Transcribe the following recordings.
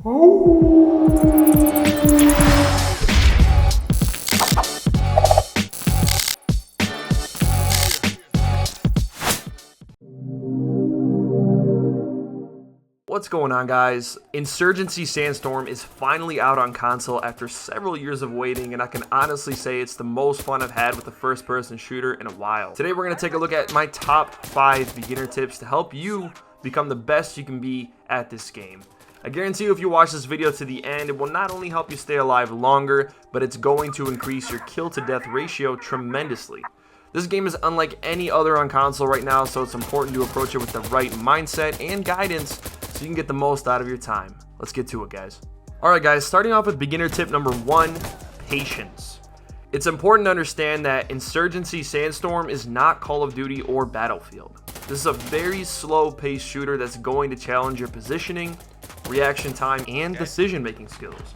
What's going on, guys? Insurgency Sandstorm is finally out on console after several years of waiting, and I can honestly say it's the most fun I've had with a first-person shooter in a while. Today we're going to take a look at my top 5 beginner tips to help you become the best you can be at this game. I guarantee you if you watch this video to the end, it will not only help you stay alive longer, but it's going to increase your kill to death ratio tremendously. This game is unlike any other on console right now, so it's important to approach it with the right mindset and guidance so you can get the most out of your time. Let's get to it, guys. Alright guys, starting off with beginner tip number 1, patience. It's important to understand that Insurgency Sandstorm is not Call of Duty or Battlefield. This is a very slow-paced shooter that's going to challenge your positioning, reaction time, and decision-making skills.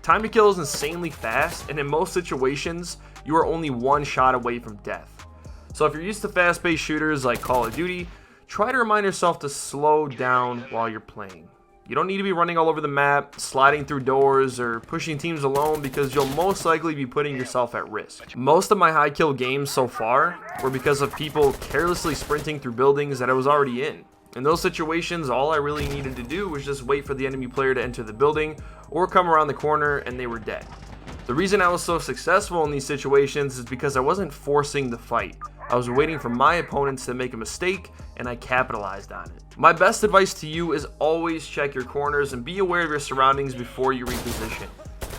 Time to kill is insanely fast, and in most situations, you are only one shot away from death. So if you're used to fast-paced shooters like Call of Duty, try to remind yourself to slow down while you're playing. You don't need to be running all over the map, sliding through doors, or pushing teams alone because you'll most likely be putting yourself at risk. Most of my high kill games so far were because of people carelessly sprinting through buildings that I was already in. In those situations, all I really needed to do was just wait for the enemy player to enter the building or come around the corner and they were dead. The reason I was so successful in these situations is because I wasn't forcing the fight. I was waiting for my opponents to make a mistake and I capitalized on it. My best advice to you is always check your corners and be aware of your surroundings before you reposition.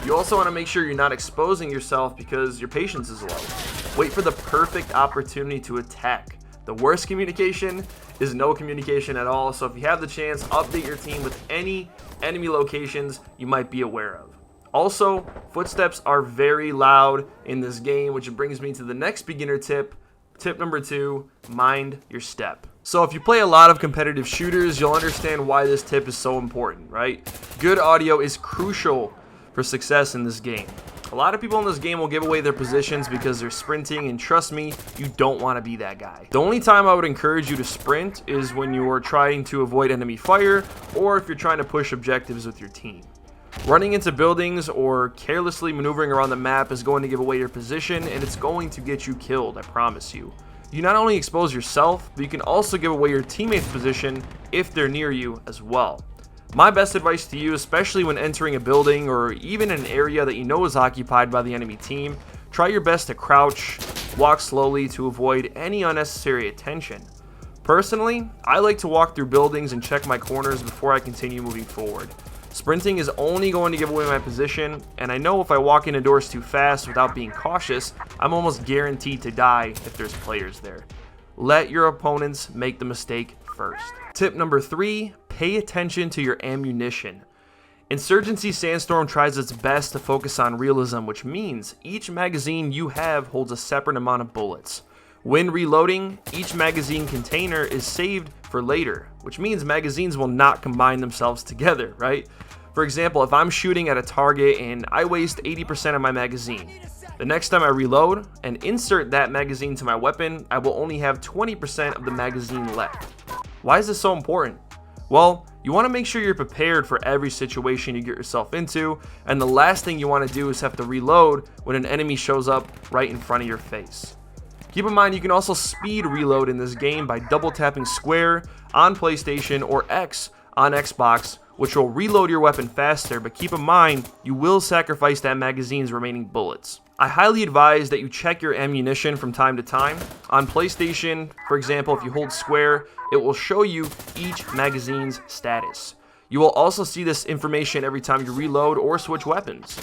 You also want to make sure you're not exposing yourself because your patience is low. Wait for the perfect opportunity to attack. The worst communication is no communication at all, so if you have the chance, update your team with any enemy locations you might be aware of. Also, footsteps are very loud in this game, which brings me to the next beginner tip. Tip number 2, mind your step. So if you play a lot of competitive shooters, you'll understand why this tip is so important, right? Good audio is crucial for success in this game. A lot of people in this game will give away their positions because they're sprinting, and trust me, you don't want to be that guy. The only time I would encourage you to sprint is when you are trying to avoid enemy fire or if you're trying to push objectives with your team. Running into buildings or carelessly maneuvering around the map is going to give away your position, and it's going to get you killed, I promise you. You not only expose yourself, but you can also give away your teammate's position if they're near you as well. My best advice to you, especially when entering a building or even an area that you know is occupied by the enemy team, try your best to crouch, walk slowly to avoid any unnecessary attention. Personally, I like to walk through buildings and check my corners before I continue moving forward. Sprinting is only going to give away my position, and I know if I walk into doors too fast without being cautious, I'm almost guaranteed to die if there's players there. Let your opponents make the mistake first. Tip number 3, pay attention to your ammunition. Insurgency Sandstorm tries its best to focus on realism, which means each magazine you have holds a separate amount of bullets. When reloading, each magazine container is saved for later, which means magazines will not combine themselves together, right? For example, if I'm shooting at a target and I waste 80% of my magazine, the next time I reload and insert that magazine to my weapon, I will only have 20% of the magazine left. Why is this so important? Well, you want to make sure you're prepared for every situation you get yourself into, and the last thing you want to do is have to reload when an enemy shows up right in front of your face. Keep in mind, you can also speed reload in this game by double tapping square on PlayStation or X on Xbox, which will reload your weapon faster, but keep in mind, you will sacrifice that magazine's remaining bullets. I highly advise that you check your ammunition from time to time. On PlayStation, for example, if you hold square, it will show you each magazine's status. You will also see this information every time you reload or switch weapons.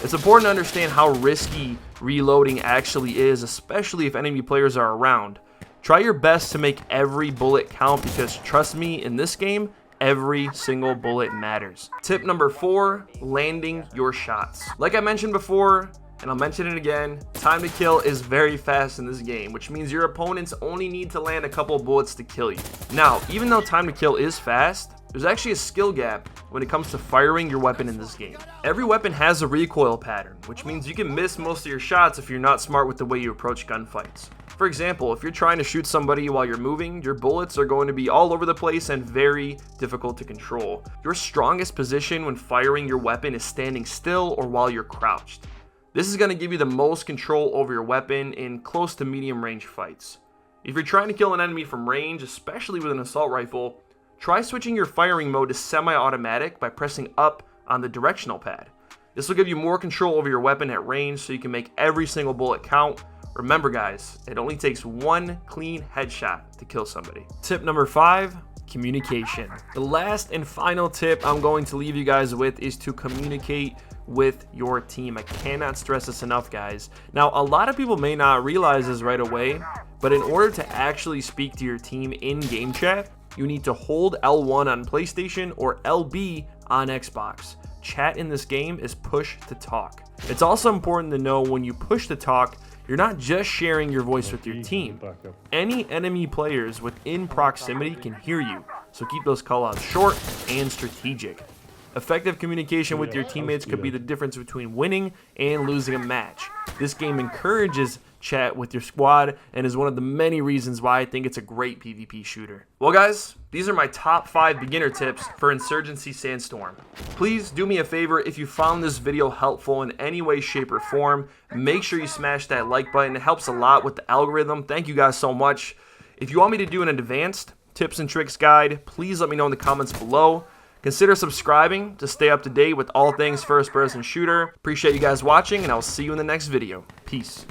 It's important to understand how risky reloading actually is, especially if enemy players are around. Try your best to make every bullet count because trust me, in this game, every single bullet matters. Tip number 4, landing your shots. Like I mentioned before, and I'll mention it again, time to kill is very fast in this game, which means your opponents only need to land a couple bullets to kill you. Now, even though time to kill is fast, There's actually a skill gap when it comes to firing your weapon in this game. Every weapon has a recoil pattern, which means you can miss most of your shots if you're not smart with the way you approach gunfights. For example, if you're trying to shoot somebody while you're moving, your bullets are going to be all over the place and very difficult to control. Your strongest position when firing your weapon is standing still or while you're crouched. This is going to give you the most control over your weapon in close to medium range fights. If you're trying to kill an enemy from range, especially with an assault rifle, try switching your firing mode to semi-automatic by pressing up on the directional pad. This will give you more control over your weapon at range so you can make every single bullet count. Remember guys, it only takes one clean headshot to kill somebody. Tip number 5, communication. The last and final tip I'm going to leave you guys with is to communicate with your team. I cannot stress this enough, guys. Now, a lot of people may not realize this right away, but in order to actually speak to your team in game chat, you need to hold L1 on PlayStation or LB on Xbox. Chat in this game is push to talk. It's also important to know when you push to talk, you're not just sharing your voice with your team. Any enemy players within proximity can hear you, so keep those callouts short and strategic. Effective communication with your teammates could be the difference between winning and losing a match. This game encourages chat with your squad and is one of the many reasons why I think it's a great PvP shooter. Well guys, these are my top 5 beginner tips for Insurgency Sandstorm. Please do me a favor, if you found this video helpful in any way, shape, or form, make sure you smash that like button. It helps a lot with the algorithm. Thank you guys so much. If you want me to do an advanced tips and tricks guide, please let me know in the comments below. Consider subscribing to stay up to date with all things first-person shooter. Appreciate you guys watching, and I'll see you in the next video. Peace.